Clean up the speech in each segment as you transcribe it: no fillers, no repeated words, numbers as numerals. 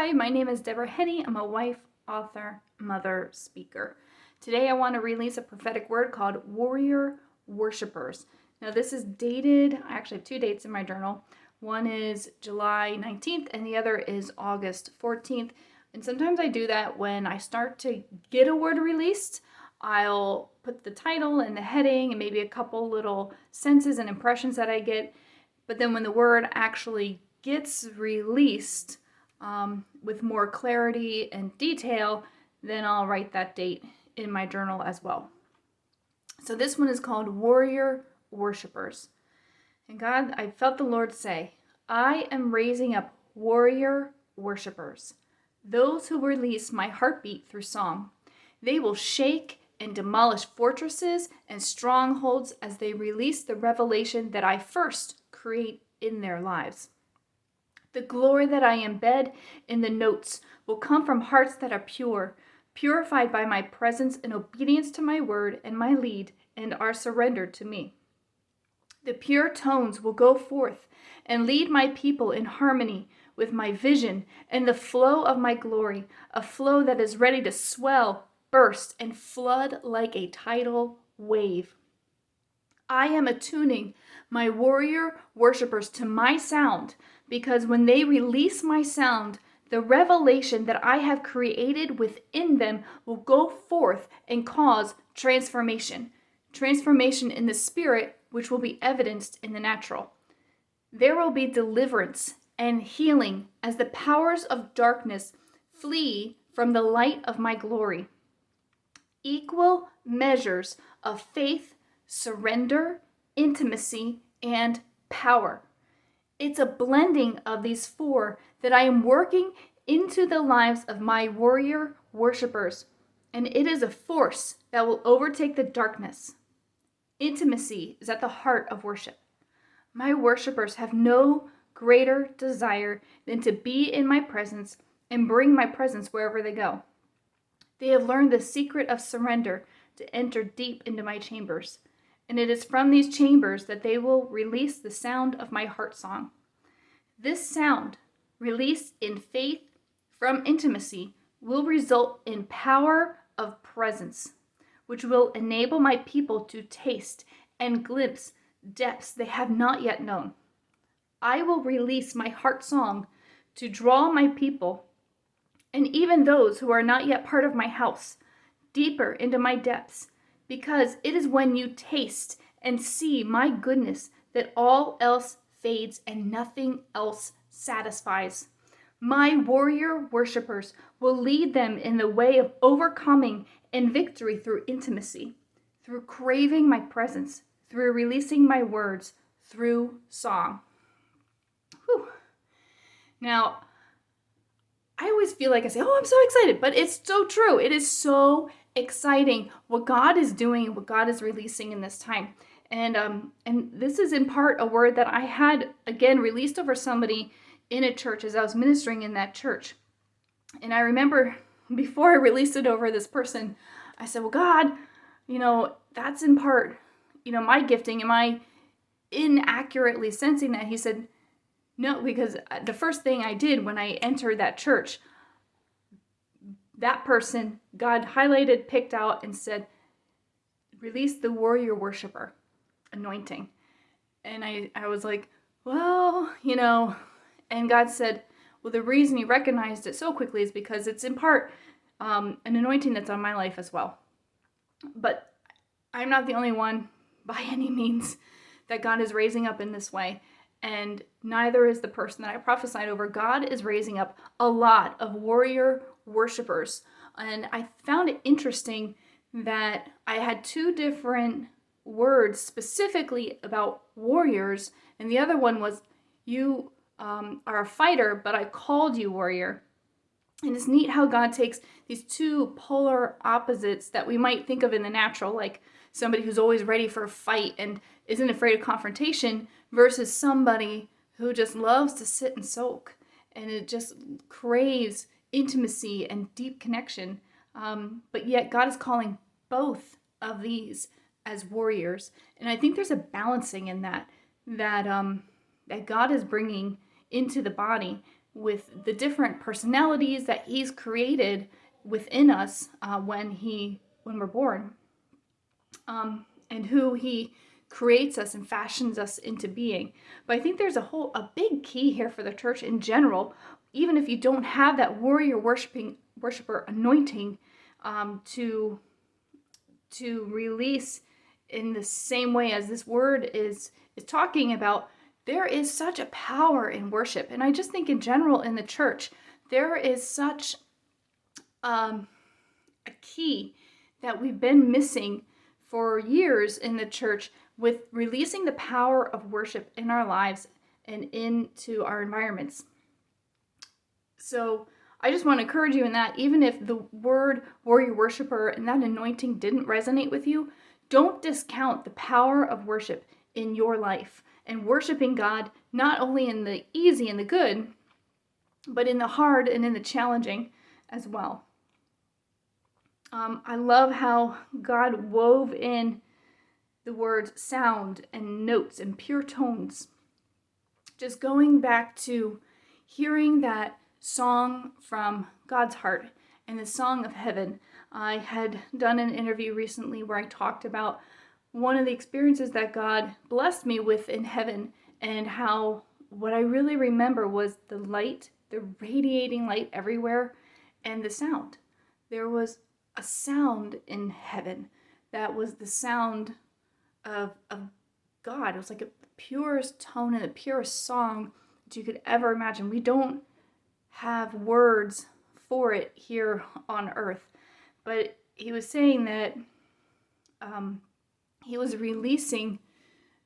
Hi, my name is Deborah Henney. I'm a wife, author, mother, speaker. Today I want to release a prophetic word called Warrior Worshipers. Now this is dated, I actually have two dates in my journal. One is July 19th and the other is August 14th. And sometimes I do that when I start to get a word released. I'll put the title and the heading and maybe a couple little senses and impressions that I get. But then when the word actually gets released, with more clarity and detail, then I'll write that date in my journal as well. So this one is called Warrior Worshipers. And God, I felt the Lord say, I am raising up warrior worshipers, those who release my heartbeat through song. They will shake and demolish fortresses and strongholds as they release the revelation that I first create in their lives. The glory that I embed in the notes will come from hearts that are pure, purified by my presence in obedience to my word and my lead, and are surrendered to me. The pure tones will go forth and lead my people in harmony with my vision and the flow of my glory, a flow that is ready to swell, burst, and flood like a tidal wave. I am attuning my warrior worshipers to my sound, because when they release my sound, the revelation that I have created within them will go forth and cause transformation. Transformation in the spirit, which will be evidenced in the natural. There will be deliverance and healing as the powers of darkness flee from the light of my glory. Equal measures of faith, surrender, intimacy, and power. It's a blending of these four that I am working into the lives of my warrior worshipers, and it is a force that will overtake the darkness. Intimacy is at the heart of worship. My worshipers have no greater desire than to be in my presence and bring my presence wherever they go. They have learned the secret of surrender to enter deep into my chambers, and it is from these chambers that they will release the sound of my heart song. This sound, released in faith from intimacy, will result in power of presence, which will enable my people to taste and glimpse depths they have not yet known. I will release my heart song to draw my people, and even those who are not yet part of my house, deeper into my depths, because it is when you taste and see my goodness that all else fades and nothing else satisfies. My warrior worshipers will lead them in the way of overcoming and victory through intimacy, through craving my presence, through releasing my words, through song. Whew. Now, I always feel like I say, oh, I'm so excited, but it's so true. It is so exciting what God is doing, what God is releasing in this time. And this is in part a word that I had, again, released over somebody in a church as I was ministering in that church. And I remember before I released it over this person, I said, well, God, that's in part, my gifting. Am I inaccurately sensing that? He said, no, because the first thing I did when I entered that church, that person, God highlighted, picked out, and said, release the warrior worshiper anointing. And I was like, well, and God said, well, the reason he recognized it so quickly is because it's in part an anointing that's on my life as well. But I'm not the only one by any means that God is raising up in this way. And neither is the person that I prophesied over. God is raising up a lot of warrior worshipers. And I found it interesting that I had two different words specifically about warriors. And the other one was, you are a fighter, but I called you warrior. And it's neat how God takes these two polar opposites that we might think of in the natural, like somebody who's always ready for a fight and isn't afraid of confrontation, versus somebody who just loves to sit and soak and it just craves intimacy and deep connection. But yet God is calling both of these as warriors. And I think there's a balancing in that God is bringing into the body with the different personalities that he's created within us when we're born, and who he creates us and fashions us into being. But I think there's a big key here for the church in general, even if you don't have that warrior worshiper anointing to release in the same way as this word is talking about. There is such a power in worship. And I just think in general in the church, there is such a key that we've been missing for years in the church with releasing the power of worship in our lives and into our environments. So I just want to encourage you in that, even if the word warrior worshiper and that anointing didn't resonate with you, don't discount the power of worship in your life and worshiping God, not only in the easy and the good, but in the hard and in the challenging as well. I love how God wove in the words sound and notes and pure tones. Just going back to hearing that song from God's heart and the song of heaven. I had done an interview recently where I talked about one of the experiences that God blessed me with in heaven, and how what I really remember was the light, the radiating light everywhere, and the sound. There was a sound in heaven that was the sound of God. It was like the purest tone and the purest song that you could ever imagine. We don't have words for it here on earth, but he was saying that he was releasing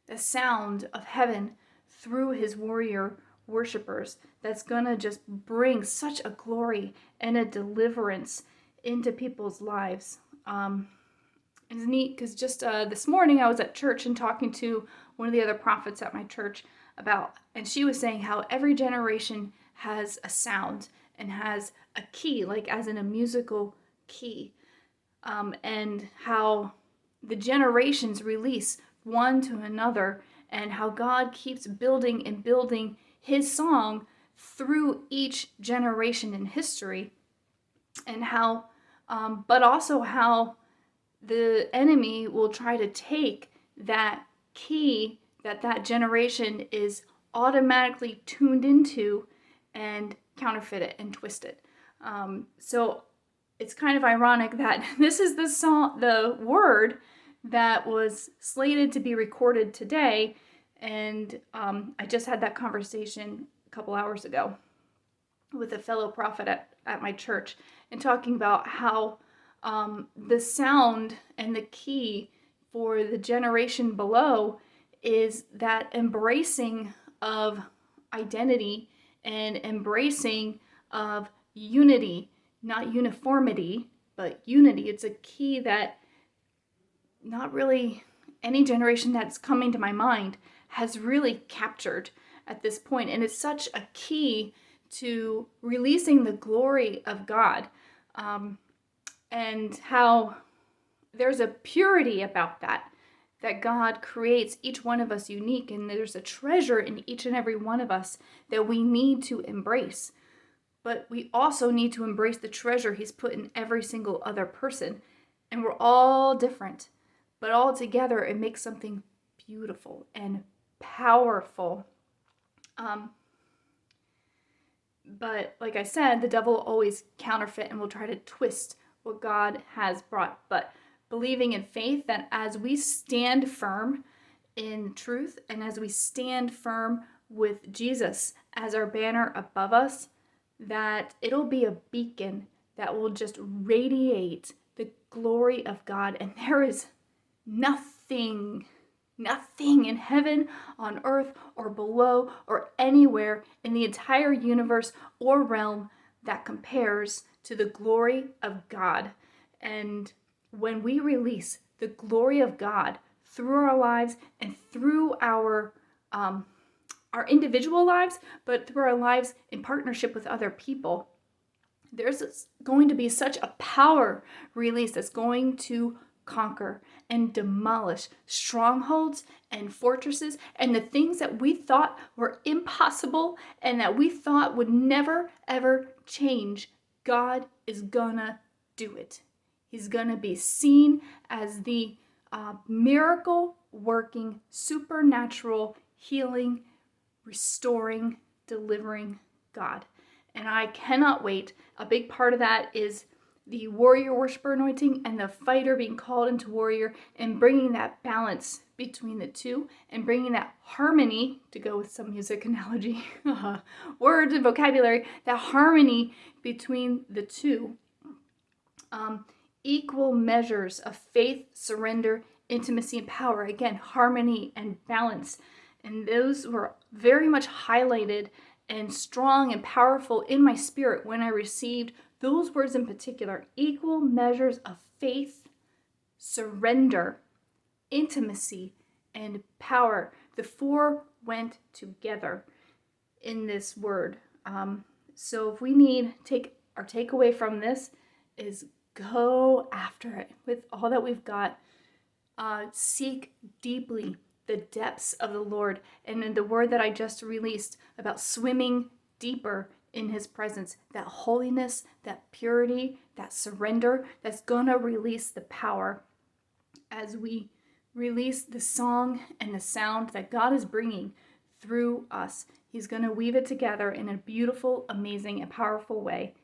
the sound of heaven through his warrior worshipers that's gonna just bring such a glory and a deliverance into people's lives. It's neat because just this morning I was at church and talking to one of the other prophets at my church and she was saying how every generation has a sound and has a key, like as in a musical key, and how the generations release one to another, and how God keeps building and building his song through each generation in history, and how, but also how the enemy will try to take that key that generation is automatically tuned into and counterfeit it and twist it. So it's kind of ironic that this is the word that was slated to be recorded today, and I just had that conversation a couple hours ago with a fellow prophet at my church, and talking about how the sound and the key for the generation below is that embracing of identity and embracing of unity, not uniformity, but unity. It's a key that not really any generation that's coming to my mind has really captured at this point. And it's such a key to releasing the glory of God, and how there's a purity about that God creates each one of us unique, and there's a treasure in each and every one of us that we need to embrace. But we also need to embrace the treasure he's put in every single other person. And we're all different, but all together it makes something beautiful and powerful. But like I said, the devil will always counterfeit and will try to twist what God has brought. But believing in faith that as we stand firm in truth and as we stand firm with Jesus as our banner above us, that it'll be a beacon that will just radiate the glory of God. And there is nothing in heaven, on earth, or below, or anywhere in the entire universe or realm that compares to the glory of God. And when we release the glory of God through our lives and through our individual lives, but through our lives in partnership with other people, there's going to be such a power release that's going to conquer and demolish strongholds and fortresses and the things that we thought were impossible and that we thought would never ever change. God is gonna do it. He's gonna be seen as the miracle working, supernatural, healing, restoring, delivering God. And I cannot wait. A big part of that is the warrior worshiper anointing and the fighter being called into warrior and bringing that balance between the two and bringing that harmony, to go with some music analogy, words and vocabulary, that harmony between the two. Equal measures of faith, surrender, intimacy, and power. Again, harmony and balance. And those were very much highlighted and strong and powerful in my spirit when I received those words in particular. Equal measures of faith, surrender, intimacy, and power. The four went together in this word. So if we need our takeaway from this is go after it with all that we've got. Seek deeply the depths of the Lord. And in the word that I just released about swimming deeper in his presence, that holiness, that purity, that surrender, that's going to release the power as we release the song and the sound that God is bringing through us. He's going to weave it together in a beautiful, amazing, and powerful way.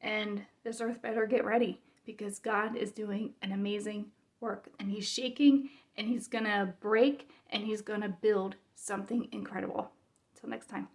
And this earth better get ready, because God is doing an amazing work, and he's shaking, and he's going to break, and he's going to build something incredible. Until next time.